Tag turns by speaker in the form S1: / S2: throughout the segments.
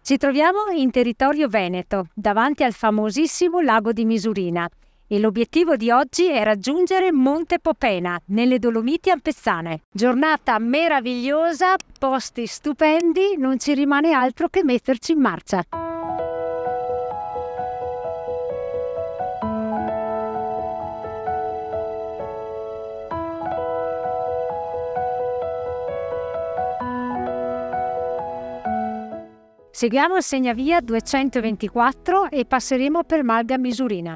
S1: Ci troviamo in territorio veneto, davanti al famosissimo lago di Misurina, e l'obiettivo di oggi è raggiungere Monte Popena, nelle Dolomiti Ampezane. Giornata meravigliosa, posti stupendi, non ci rimane altro che metterci in marcia. Seguiamo il segnavia 224 e passeremo per Malga Misurina.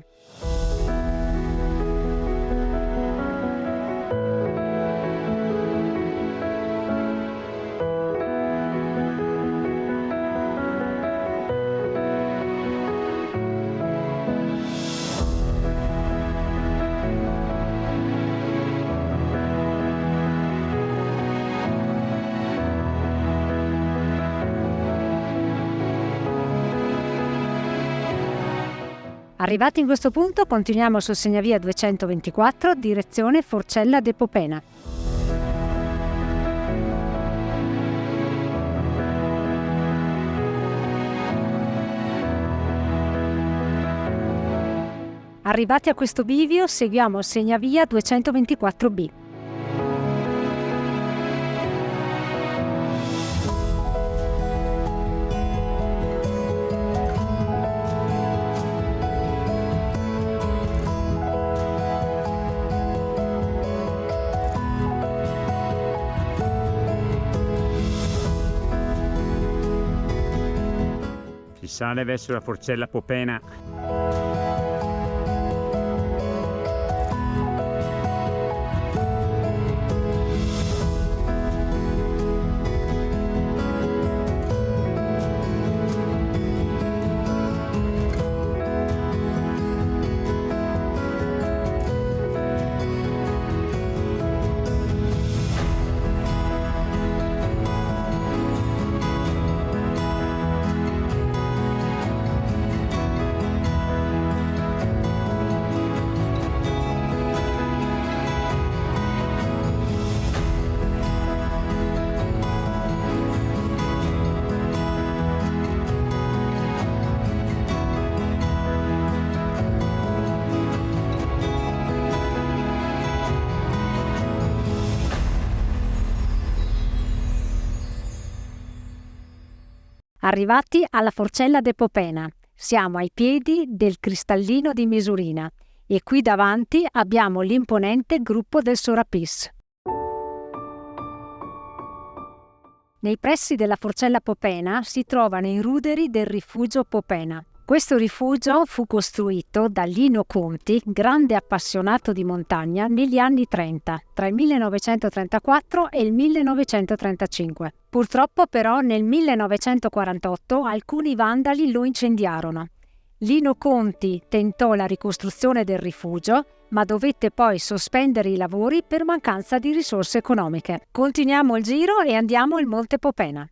S1: Arrivati in questo punto, continuiamo sul segnavia 224, direzione Forcella de Popena. Arrivati a questo bivio, seguiamo il segnavia 224B.
S2: Si sale verso la Forcella Popena. Arrivati alla Forcella de Popena, siamo ai piedi del Cristallino di Misurina e qui davanti abbiamo l'imponente gruppo del Sorapis. Nei pressi della Forcella Popena si trovano i ruderi del rifugio Popena. Questo rifugio fu costruito da Lino Conti, grande appassionato di montagna, negli anni 30, tra il 1934 e il 1935. Purtroppo però nel 1948 alcuni vandali lo incendiarono. Lino Conti tentò la ricostruzione del rifugio, ma dovette poi sospendere i lavori per mancanza di risorse economiche. Continuiamo il giro e andiamo al Monte Popena.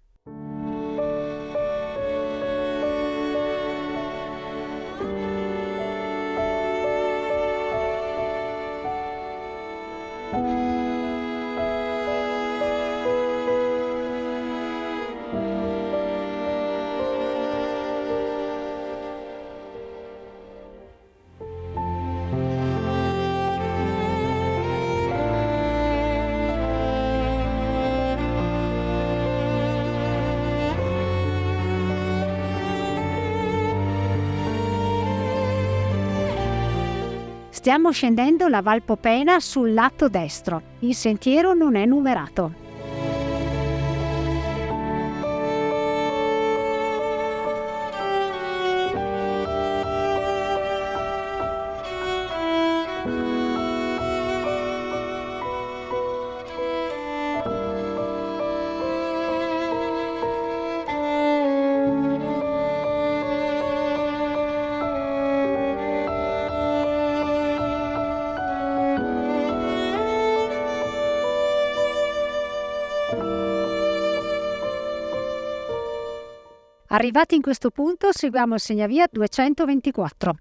S2: Stiamo scendendo la Val Popena sul lato destro. Il sentiero non è numerato. Arrivati in questo punto, seguiamo il segnavia 224.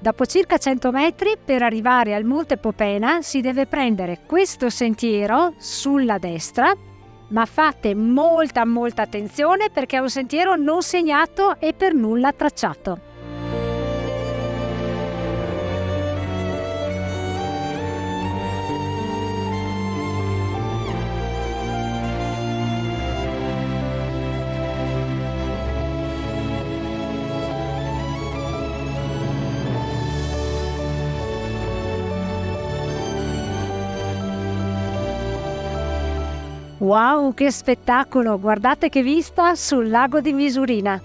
S1: Dopo circa 100 metri, per arrivare al Monte Popena, si deve prendere questo sentiero sulla destra, ma fate molta attenzione perché è un sentiero non segnato e per nulla tracciato. Wow, che spettacolo! Guardate che vista sul lago di Misurina!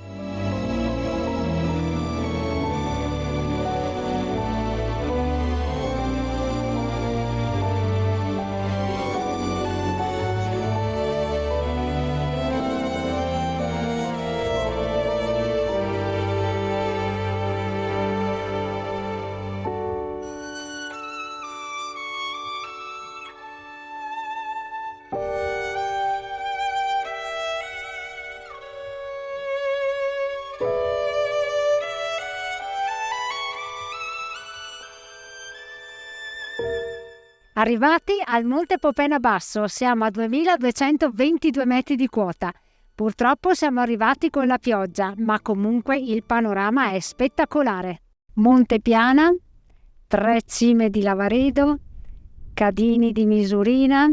S1: Arrivati al Monte Popena Basso, siamo a 2222 metri di quota. Purtroppo siamo arrivati con la pioggia, ma comunque il panorama è spettacolare. Monte Piana, 3 cime di Lavaredo, Cadini di Misurina.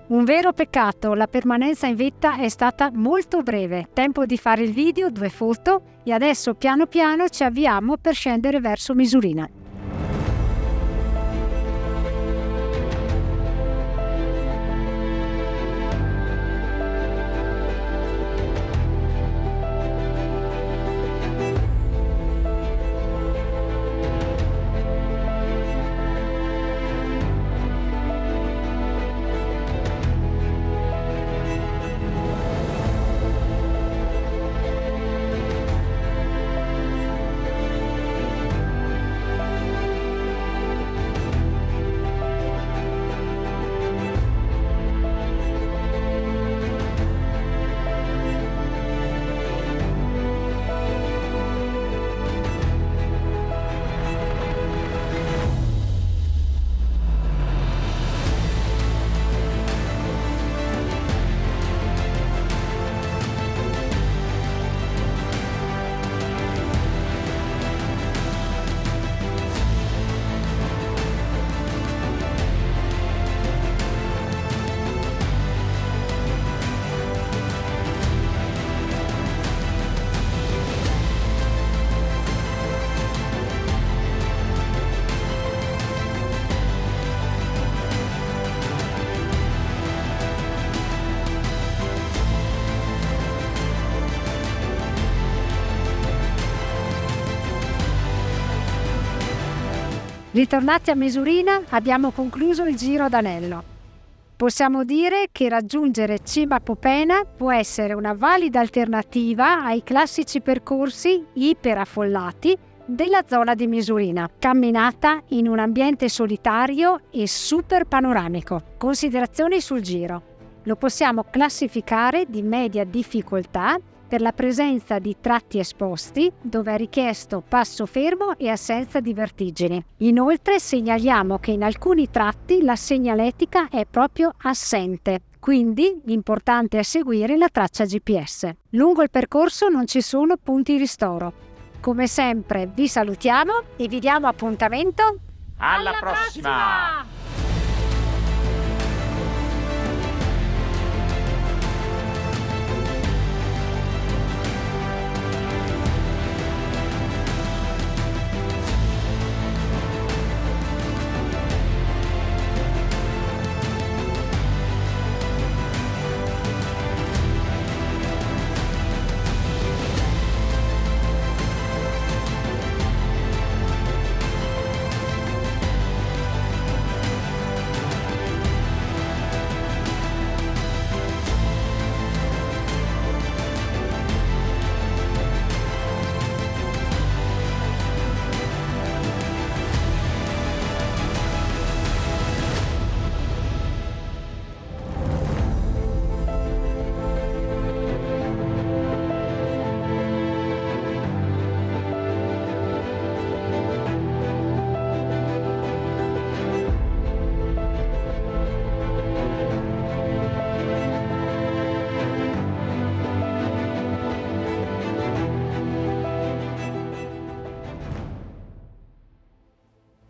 S1: Un vero peccato, la permanenza in vetta è stata molto breve. Tempo di fare il video, 2 foto e adesso piano piano ci avviamo per scendere verso Misurina. Ritornati a Misurina, abbiamo concluso il giro ad anello. Possiamo dire che raggiungere Cima Popena può essere una valida alternativa ai classici percorsi iperaffollati della zona di Misurina, camminata in un ambiente solitario e super panoramico. Considerazioni sul giro. Lo possiamo classificare di media difficoltà per la presenza di tratti esposti, dove è richiesto passo fermo e assenza di vertigini. Inoltre segnaliamo che in alcuni tratti la segnaletica è proprio assente, quindi l'importante è seguire la traccia GPS. Lungo il percorso non ci sono punti ristoro. Come sempre vi salutiamo e vi diamo appuntamento
S3: alla prossima!